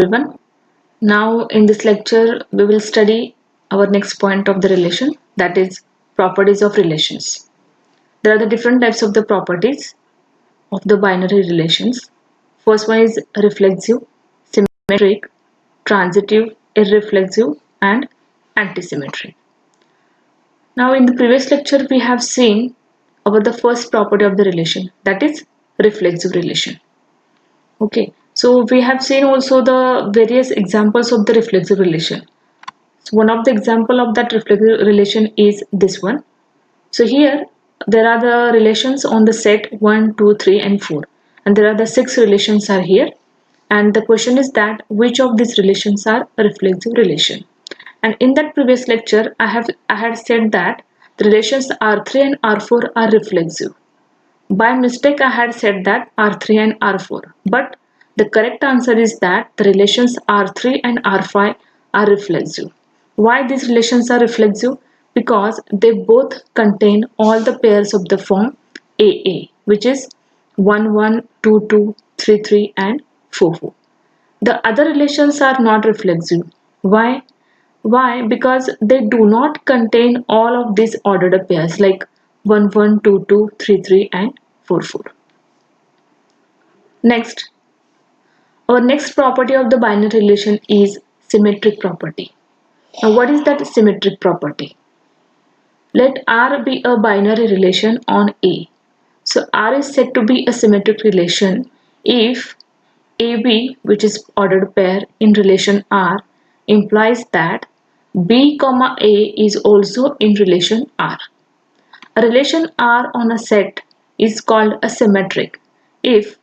everyone. Now in this lecture we will study our next point of the relation, that is properties of relations. There are the different types of the properties of the binary relations. First one is reflexive, symmetric, transitive, irreflexive and antisymmetric. Now in the previous lecture we have seen about the first property of the relation, that is reflexive relation. Okay, so we have seen also the various examples of the reflexive relation. So one of the example of that reflexive relation is this one. So here there are the relations on the set 1, 2, 3 and 4, and there are the 6 relations are here, and the question is that which of these relations are a reflexive relation. And in that previous lecture I had said that the relations R3 and R4 are reflexive. By mistake I had said that R3 and R4, but the correct answer is that the relations R3 and R5 are reflexive. Why these relations are reflexive? Because they both contain all the pairs of the form AA, which is 1 1, 2 2, 3 3 and 4 4. The other relations are not reflexive. Why? Why? Because they do not contain all of these ordered pairs like 1 1, 2 2, 3 3 and 4 4. Next, our next property of the binary relation is symmetric property. Now what is that symmetric property? Let R be a binary relation on A. So R is said to be a symmetric relation if AB, which is ordered pair in relation R, implies that B, A is also in relation R. A relation R on a set is called a symmetric if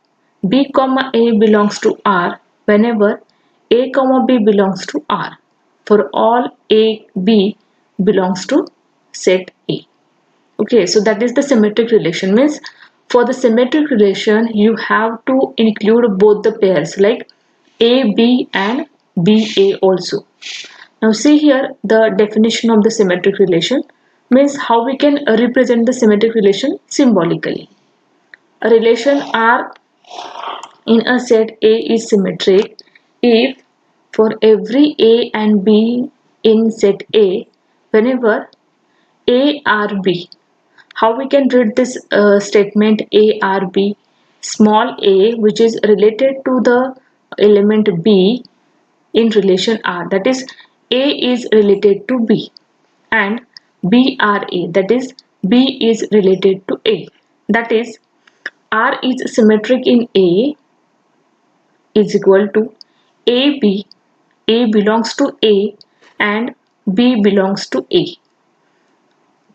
B, A belongs to R whenever A, B belongs to R for all A, B belongs to set A. Okay, so that is the symmetric relation. Means for the symmetric relation you have to include both the pairs like AB and BA also. Now see here the definition of the symmetric relation means how we can represent the symmetric relation symbolically. A relation R in a set A is symmetric if for every A and B in set A, whenever A R B. How we can read this statement A R B? Small a, which is related to the element B in relation R, that is A is related to B, and B R A, that is B is related to A, that is R is symmetric in A is equal to AB, A belongs to A and B belongs to A.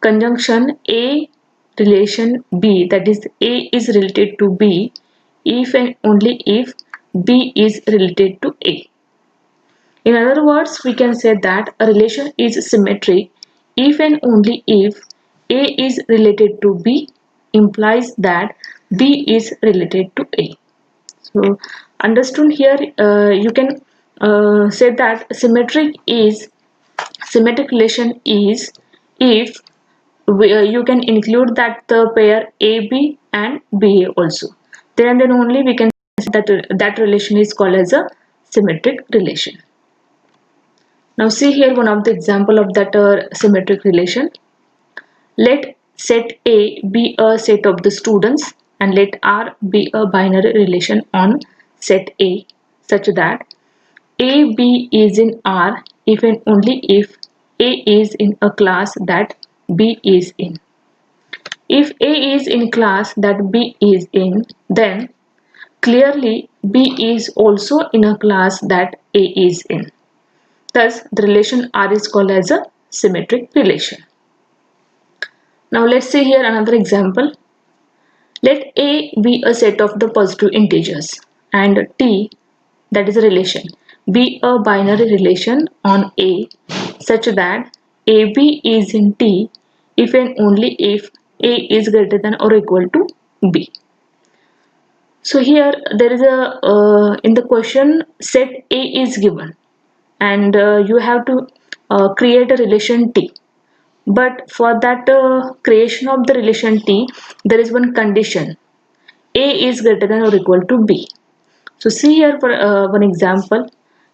Conjunction A relation B, that is A is related to B if and only if B is related to A. In other words, we can say that a relation is symmetric if and only if A is related to B implies that B is related to A. So understood here, you can say that symmetric relation is if you can include that the pair AB and BA also. Then and then only we can say that relation is called as a symmetric relation. Now see here one of the example of that symmetric relation. Let set A be a set of the students and let R be a binary relation on set A such that AB is in R if and only if A is in a class that B is in. If A is in class that B is in, then clearly B is also in a class that A is in. Thus, the relation R is called as a symmetric relation. Now let's see here another example. Let A be a set of the positive integers and T, that is a relation, be a binary relation on A such that AB is in T if and only if A is greater than or equal to B. So here there is a in the question set A is given and you have to create a relation T. But for that creation of the relation T, there is one condition. A is greater than or equal to B. So see here for one example.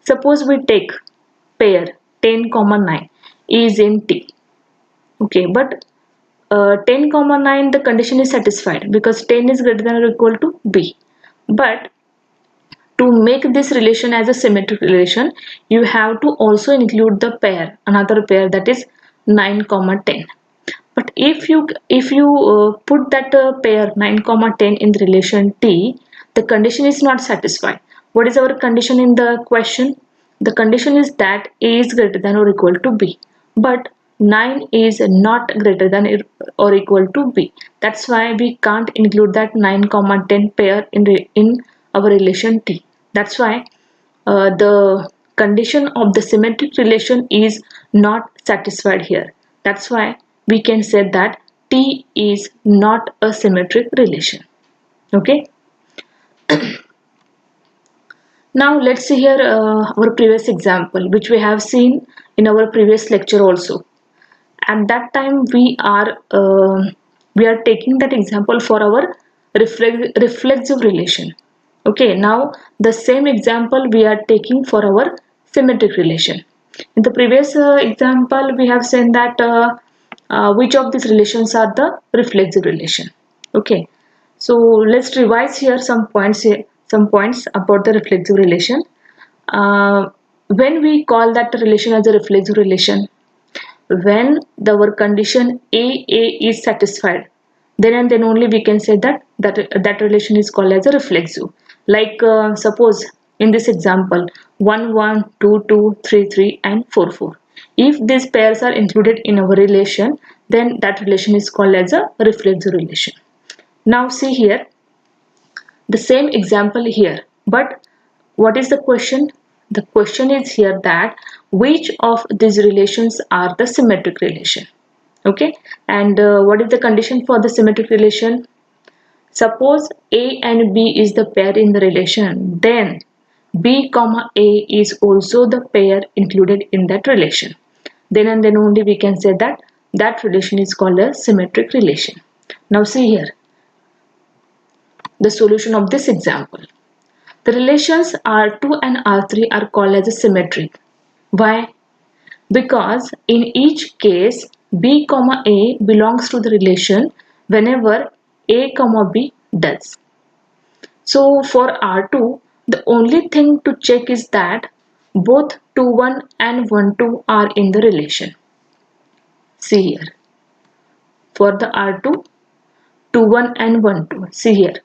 Suppose we take pair 10 comma 9 is in T. Okay, but 10 comma 9 the condition is satisfied because 10 is greater than or equal to B. But to make this relation as a symmetric relation, you have to also include the pair, another pair, that is 9 comma 10. But if you put that pair 9 comma 10 in the relation T, the condition is not satisfied. What is our condition in the question? The condition is that A is greater than or equal to B, but 9 is not greater than or equal to B. That's why we can't include that 9 comma 10 pair in our relation T. That's why the condition of the symmetric relation is not satisfied here. That's why we can say that T is not a symmetric relation. Okay. Now let's see here our previous example, which we have seen in our previous lecture also. At that time we are taking that example for our reflexive relation. Okay, now the same example we are taking for our symmetric relation. In the previous example we have said that which of these relations are the reflexive relation. Okay, so let's revise here some points about the reflexive relation. uh, when we call that relation as a reflexive relation, when our condition A is satisfied, then and then only we can say that relation is called as a reflexive. Like suppose in this example 1 1 2 2 3 3 and 4 4, if these pairs are included in our relation, then that relation is called as a reflexive relation. Now see here the same example here, but what is the question? The question is here that which of these relations are the symmetric relation. Okay, and what is the condition for the symmetric relation? Suppose A and B is the pair in the relation, then B comma A is also the pair included in that relation. Then and then only we can say that that relation is called a symmetric relation. Now see here the solution of this example. The relations R2 and R3 are called as symmetric. Why? Because in each case B comma A belongs to the relation whenever A comma B does. So for R2, the only thing to check is that both 2 1 and 1 2 are in the relation. See here. For the R2, 2 1 and 1 2. See here.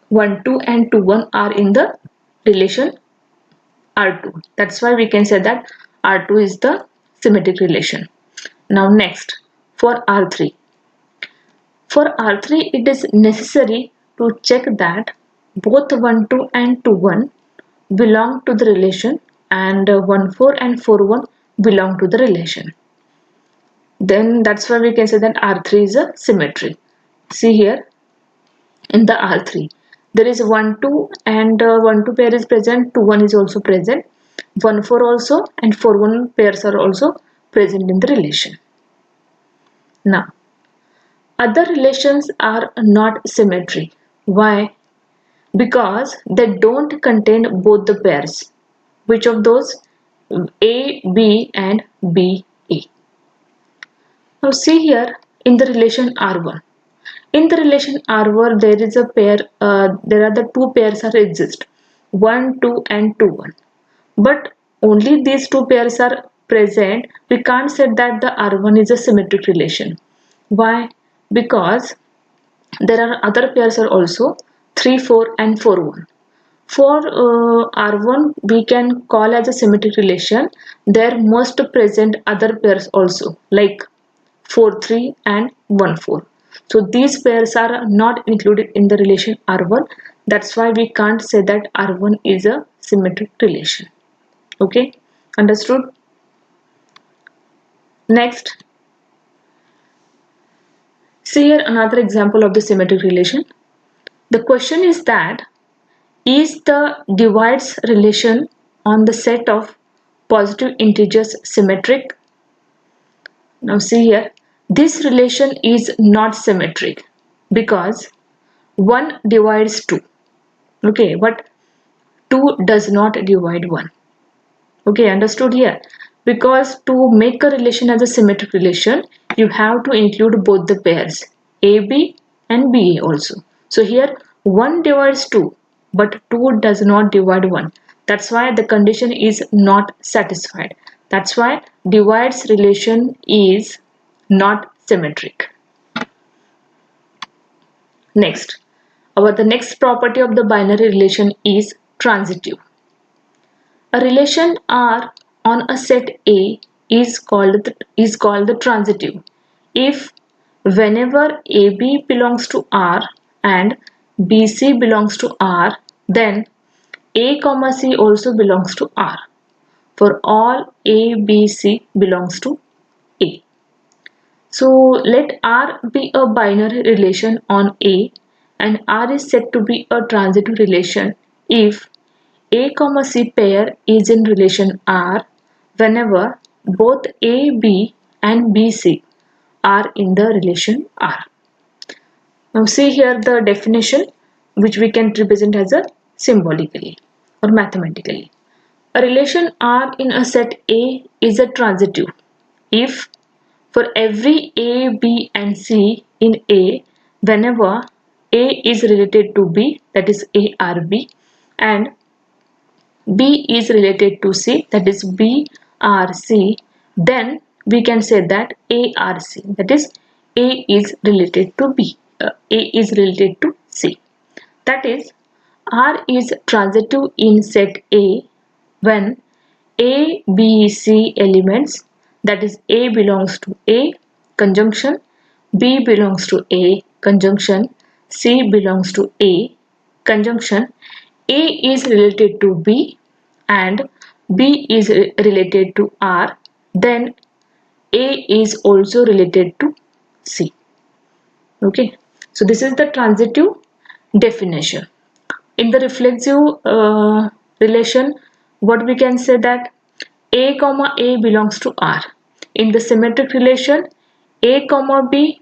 1 2 and 2 1 are in the relation R2. That's why we can say that R2 is the symmetric relation. Now next, for R3. For R3, it is necessary to check that both 1 2 and 2 1 belong to the relation and 1 4 and 4 1 belong to the relation. Then that's why we can say that R3 is a symmetry. See here in the R3. There is 1 2 and 1 2 pair is present, 2 1 is also present, 1 4 also and 4 1 pairs are also present in the relation. Now, other relations are not symmetric. Why? Because they don't contain both the pairs. Which of those? A, B and B, A. Now see here in the relation R1. In the relation R1 there is a pair, there are the two pairs are exist. 1, 2 and 2, 1. But only these two pairs are present. We can't say that the R1 is a symmetric relation. Why? Because there are other pairs are also 3 4 and 4 1. For R1 we can call as a symmetric relation. There must present other pairs also like 4 3 and 1 4. So these pairs are not included in the relation R1. That's why we can't say that R1 is a symmetric relation. Okay, understood? Next, see here another example of the symmetric relation. The question is that is the divides relation on the set of positive integers symmetric? Now see here, this relation is not symmetric because 1 divides 2. Okay, but 2 does not divide 1. Okay, understood here? Because to make a relation as a symmetric relation, you have to include both the pairs AB and BA also. So here 1 divides 2, but 2 does not divide 1. That's why the condition is not satisfied. That's why divides relation is not symmetric. Next, the next property of the binary relation is transitive. A relation R on a set A is called the transitive if whenever AB belongs to R and BC belongs to R, then A, C also belongs to R for all A, B, C belongs to A. So let R be a binary relation on A and R is said to be a transitive relation if A, C pair is in relation R whenever both A, B and B, C are in the relation R. Now see here the definition which we can represent as a symbolically or mathematically. A relation R in a set A is a transitive if for every A, B and C in A, whenever A is related to B, that is A R B, and B is related to C, that is B R C, then we can say that A R C, that is A is related to B, A is related to C. That is, R is transitive in set A when A, B, C elements, that is A belongs to A conjunction, B belongs to A conjunction, C belongs to A conjunction, A is related to B and B is related to R, then A is also related to C. Okay, so this is the transitive definition. In the reflexive relation, what we can say that A comma A belongs to R. In the symmetric relation, A comma B,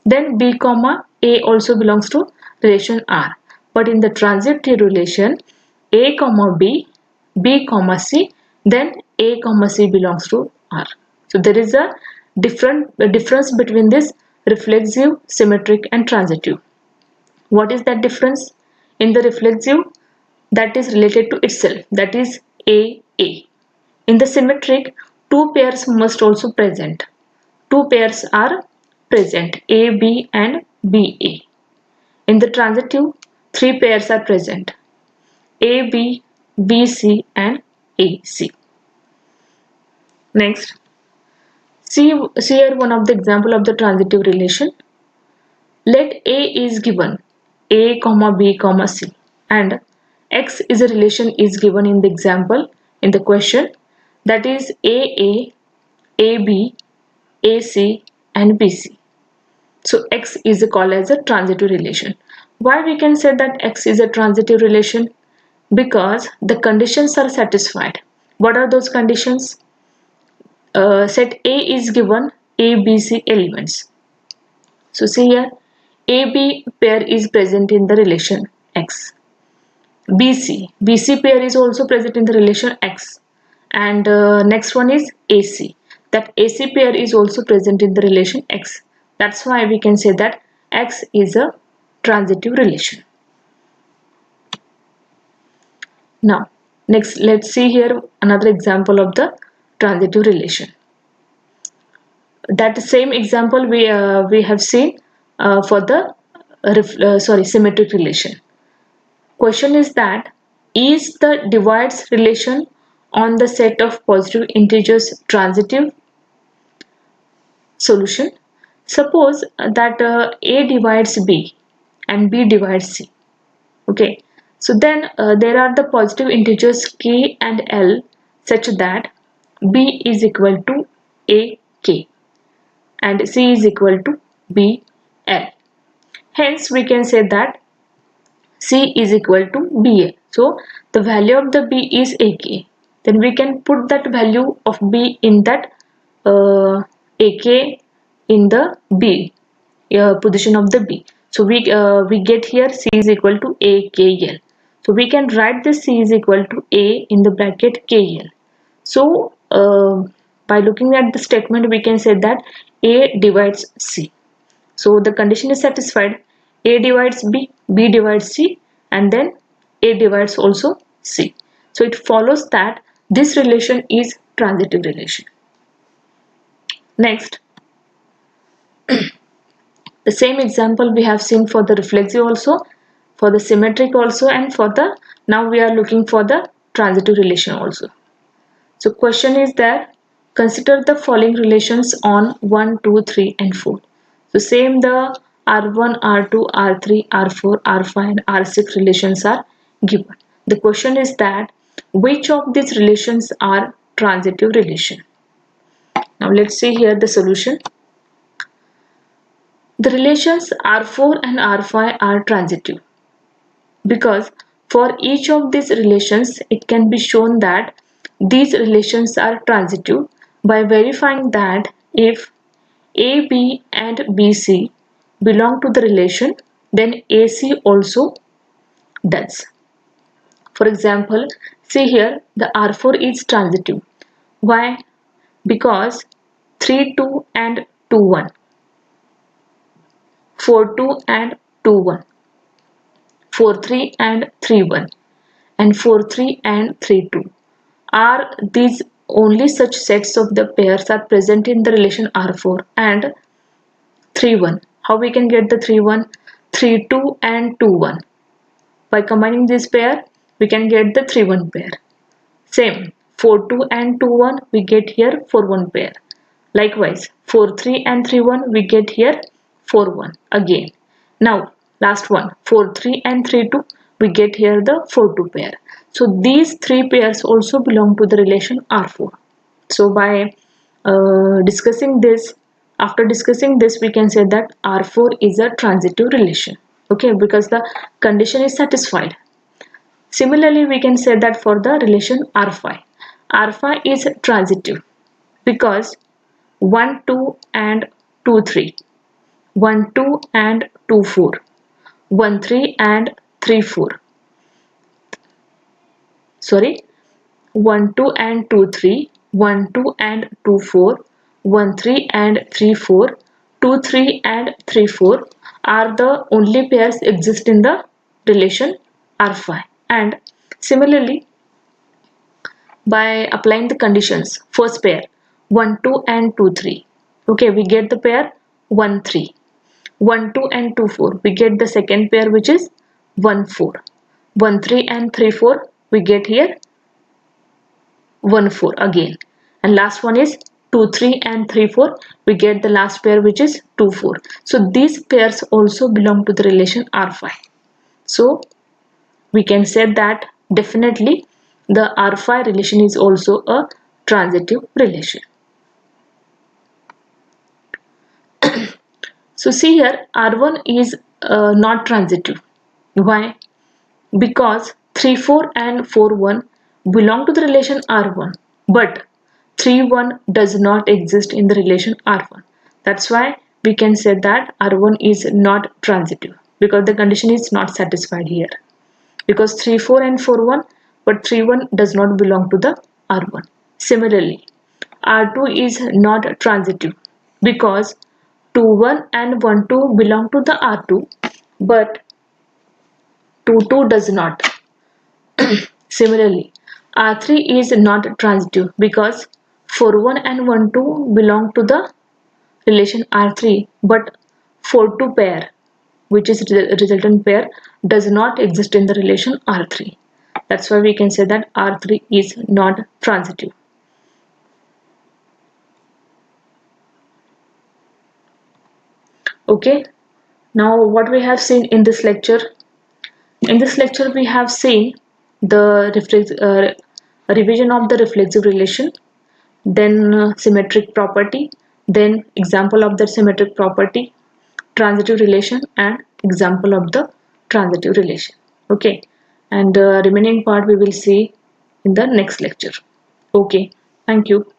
then B comma A also belongs to relation R. But in the transitive relation, A comma B, B comma C, then A comma C belongs to R. So there is a difference between this reflexive, symmetric and transitive. What is that difference? In the reflexive, that is related to itself, that is A A. In the symmetric, two pairs must also present. Two pairs are present, A B and B A. In the transitive, three pairs are present, A B, B C and A C. Next, see here one of the example of the transitive relation. Let A is given A, B, C and X is a relation is given in the example in the question, that is A, AB, AC and BC. So X is called as a transitive relation. Why we can say that X is a transitive relation? Because the conditions are satisfied. What are those conditions? Set A is given A, B, C elements. So see here, AB pair is present in the relation X. BC pair is also present in the relation X. And next one is AC. That AC pair is also present in the relation X. That's why we can say that X is a transitive relation. Now, next let's see here another example of the transitive relation. That same example we have seen for the symmetric relation. Question is that is the divides relation on the set of positive integers transitive? Solution. Suppose that A divides B and B divides C. Okay. So then there are the positive integers K and L such that B is equal to AK and C is equal to BL. Hence we can say that C is equal to BA. So the value of the B is AK. Then we can put that value of B in that AK in the B position of the B. So we get here C is equal to AKL. So we can write this C is equal to A in the bracket KL. So by looking at the statement, we can say that A divides C. So the condition is satisfied. A divides B, B divides C, and then A divides also C. So it follows that this relation is transitive relation. Next, the same example we have seen for the reflexive also, for the symmetric also, and for the, now we are looking for the transitive relation also. So question is that consider the following relations on 1, 2, 3 and 4. So same the R1, R2, R3, R4, R5 and R6 relations are given. The question is that which of these relations are transitive relation? Now let's see here the solution. The relations R4 and R5 are transitive because for each of these relations it can be shown that these relations are transitive by verifying that if AB and BC belong to the relation, then AC also does. For example, see here the R4 is transitive. Why? Because 3 2 and 2 1, 4 2 and 2 1, 4 3 and 3 1, and 4 3 and 3 2 are these only such sets of the pairs are present in the relation R4 and 3 1. How we can get the 3 1? 3 2 and 2 1. By combining this pair, we can get the 3 1 pair. Same, 4 2 and 2 1 we get here 4 1 pair. Likewise, 4 3 and 3 1 we get here 4 1 again. Now, last one, 4 3 and 3 2 we get here the 4 2 pair. So these three pairs also belong to the relation R4. So by discussing this, after discussing this, we can say that R4 is a transitive relation. Okay, because the condition is satisfied. Similarly, we can say that for the relation R5. R5 is transitive because 1 2 and 2 3, 1 2 and 2 4, 1 3 and 3 4. Sorry, 1 2 and 2 3, 1 2 and 2 4, 1 3 and 3 4, 2 3 and 3 4 are the only pairs exist in the relation R5. And similarly, by applying the conditions, first pair 1 2 and 2 3, okay, we get the pair 1 3. 1 2 and 2 4 we get the second pair which is 1 4. 1 3 and 3 4 we get here 1 4 again, and last one is 2 3 and 3 4 we get the last pair which is 2 4. So these pairs also belong to the relation R5. So we can say that definitely the R5 relation is also a transitive relation. So see here R1 is not transitive. Why? Because 3 4 and 4 1 belong to the relation R1, but 3 1 does not exist in the relation R1. That's why we can say that R1 is not transitive because the condition is not satisfied here. Because 3 4 and 4 1, but 3 1 does not belong to the R1. Similarly, R2 is not transitive because 2 1 and 1 2 belong to the R2, but 2 2 does not. Similarly, R3 is not transitive because 4 1 and 1 2 belong to the relation R3, but 4 2 pair, which is resultant pair, does not exist in the relation R3. That's why we can say that R3 is not transitive. Okay, now what we have seen in this lecture? In this lecture we have seen the revision of the reflexive relation, then symmetric property, then example of the symmetric property, transitive relation, and example of the transitive relation. Okay, and remaining part we will see in the next lecture. Okay, thank you.